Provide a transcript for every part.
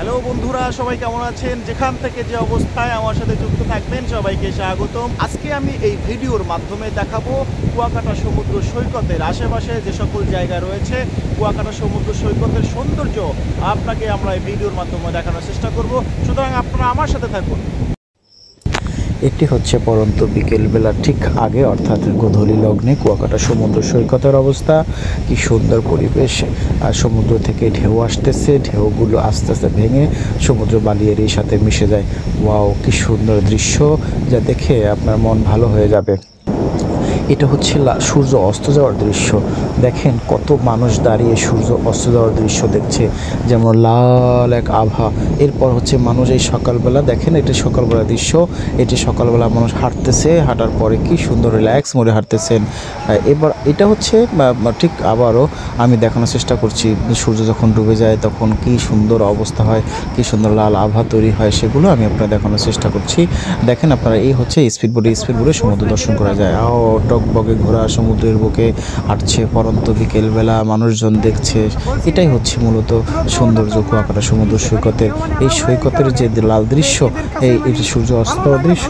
Hello বন্ধুরা, সবাই কেমন আছেন? যেখান থেকে যে অবস্থায় আমার সাথে যুক্ত থাকবেন সবাইকে স্বাগতম। আজকে আমি এই ভিডিওর মাধ্যমে দেখাবো কুয়াকাটা সমুদ্র সৈকতের আশেপাশে যে সকল জায়গা রয়েছে, কুয়াকাটা সমুদ্র সৈকতের সৌন্দর্য আপনাকে আমরা এই ভিডিওর মাধ্যমে দেখানোর চেষ্টা করব। সুতরাং আপনারা আমার সাথে থাকুন। এটি হচ্ছে পরন্ত বিকেলবেলা ঠিক আগে অর্থাৎ গোধূলি লগ্নে কুয়াকাটা সমুদ্র সৈকতের অবস্থা। কি সুন্দর পরিবেশ, আর সমুদ্র থেকে ঢেউ আসতেছে, ঢেউগুলো আস্তে আস্তে ভেঙে সমুদ্র বালির এই সাথে মিশে যায়। ওয়াও, কি সুন্দর দৃশ্য, যা দেখে আপনার মন ভালো হয়ে যাবে। এটা হচ্ছে সূর্য অস্ত যাওয়ার দৃশ্য। দেখেন কত মানুষ দাঁড়িয়ে সূর্য অস্ত যাওয়ার দৃশ্য দেখছে, যেমন লাল এক আভা। এরপর হচ্ছে মানুষ এই সকালবেলা, দেখেন এটি সকালবেলা দৃশ্য। এটি সকালবেলা মানুষ হাঁটতেছে, হাঁটার পরে কি সুন্দর রিল্যাক্স মোডে হাঁটতেছেন। এবার এটা হচ্ছে ঠিক আবারও আমি দেখানোর চেষ্টা করছি, সূর্য যখন ডুবে যায় তখন কি সুন্দর অবস্থা হয়, কি সুন্দর লাল আভা তৈরি হয়, সেগুলো আমি আপনার দেখানোর চেষ্টা করছি। দেখেন আপনারা, এই হচ্ছে স্পিডবোটে সমুদ্র দর্শন করা যায়। টকবগে ঘোরা সমুদ্রের বুকে হাঁটছে, পরন্ত বিকেলবেলা মানুষজন দেখছে। এটাই হচ্ছে মূলত সৌন্দর্য কুয়াকাটা সমুদ্র সৈকতের। এই সৈকতের যে লাল দৃশ্য, এই সূর্য অস্ত দৃশ্য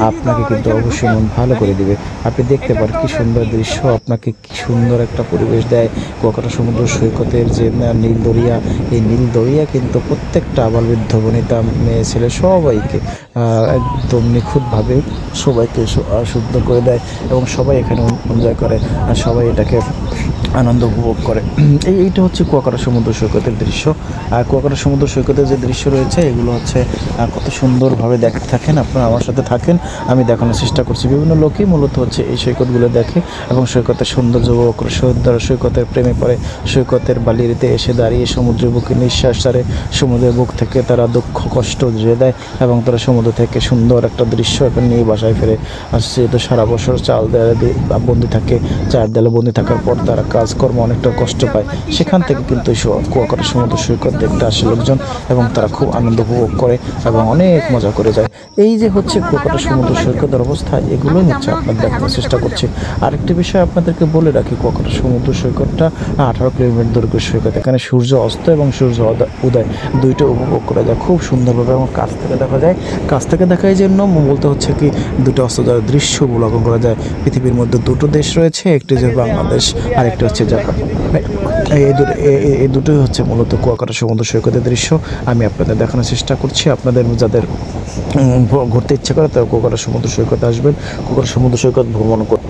আপনাকে কিন্তু অবশ্যই মন ভালো করে দিবে। আপনি দেখতে পারেন কি সুন্দর দৃশ্য, আপনাকে কি সুন্দর একটা পরিবেশ দেয় কুয়াকাটা সমুদ্র সৈকতের যে নীল দরিয়া। এই নীল দরিয়া কিন্তু প্রত্যেকটা আবাল বৃদ্ধ বনিতা মেয়ে ছেলে সবাইকে একদম নিখুঁতভাবে সবাইকে শুদ্ধ করে দেয়, এবং সবাই এখানে এনজয় করে আর সবাই এটাকে আনন্দ উপভোগ করে। এইটা হচ্ছে কুয়াকাটা সমুদ্র সৈকতের দৃশ্য। আর কুয়াকাটা সমুদ্র সৈকতের যে দৃশ্য রয়েছে, এগুলো হচ্ছে কত সুন্দরভাবে দেখতে থাকেন, আপনারা আমার সাথে থাকেন, আমি দেখানোর চেষ্টা করছি। বিভিন্ন লোকই মূলত হচ্ছে এই সৈকতগুলো দেখে এবং সৈকতের সৌন্দর্য উপভোগ করে। সৈকতের প্রেমে পড়ে, সৈকতের বালিতে এসে দাঁড়িয়ে সমুদ্রের বুকে নিঃশ্বাস ছাড়ে। সমুদ্রের বুক থেকে তারা দুঃখ কষ্ট ধুয়ে দেয় এবং তারা সমুদ্র থেকে সুন্দর একটা দৃশ্য এখানে নিয়ে বাসায় ফেরে। আর যেহেতু সারা বছর চার দেয়ালে বন্দি থাকার পর তারা কাজকর্ম অনেকটা কষ্ট পায়, সেখান থেকে কিন্তু কুয়াকাটা সমুদ্র সৈকত দেখতে আসে লোকজন এবং তারা খুব আনন্দ উপভোগ করে এবং অনেক মজা করে যায়। এই যে হচ্ছে কুয়াকাটা সমুদ্র সৈকতের অবস্থা, এগুলোই হচ্ছে আপনার দেখানোর চেষ্টা করছি। আরেকটি বিষয় আপনাদেরকে বলে রাখি, কুয়াকাটা সমুদ্র সৈকতটা 18 কিলোমিটার দৈর্ঘ্যের সৈকত। এখানে সূর্য অস্ত এবং সূর্য উদয় দুইটা উপভোগ করা যায় খুব সুন্দরভাবে এবং কাছ থেকে দেখা যায়। কাছ থেকে দেখার জন্য বলতে হচ্ছে কি, দুটো অস্ত যাওয়ার দৃশ্য অবলোকন করা যায়। পৃথিবীর মধ্যে দুটো দেশ রয়েছে, একটি যে বাংলাদেশ আর একটি হচ্ছে জাপান। এই দুটোই হচ্ছে মূলত কুয়াকাটা সমুদ্র সৈকতের দৃশ্য। আমি আপনাদের দেখানোর চেষ্টা করছি। আপনাদের যাদের ঘুরতে ইচ্ছে করে তারা কুয়াকাটা সমুদ্র সৈকতে আসবেন, কুয়াকাটা সমুদ্র সৈকত ভ্রমণ করুন।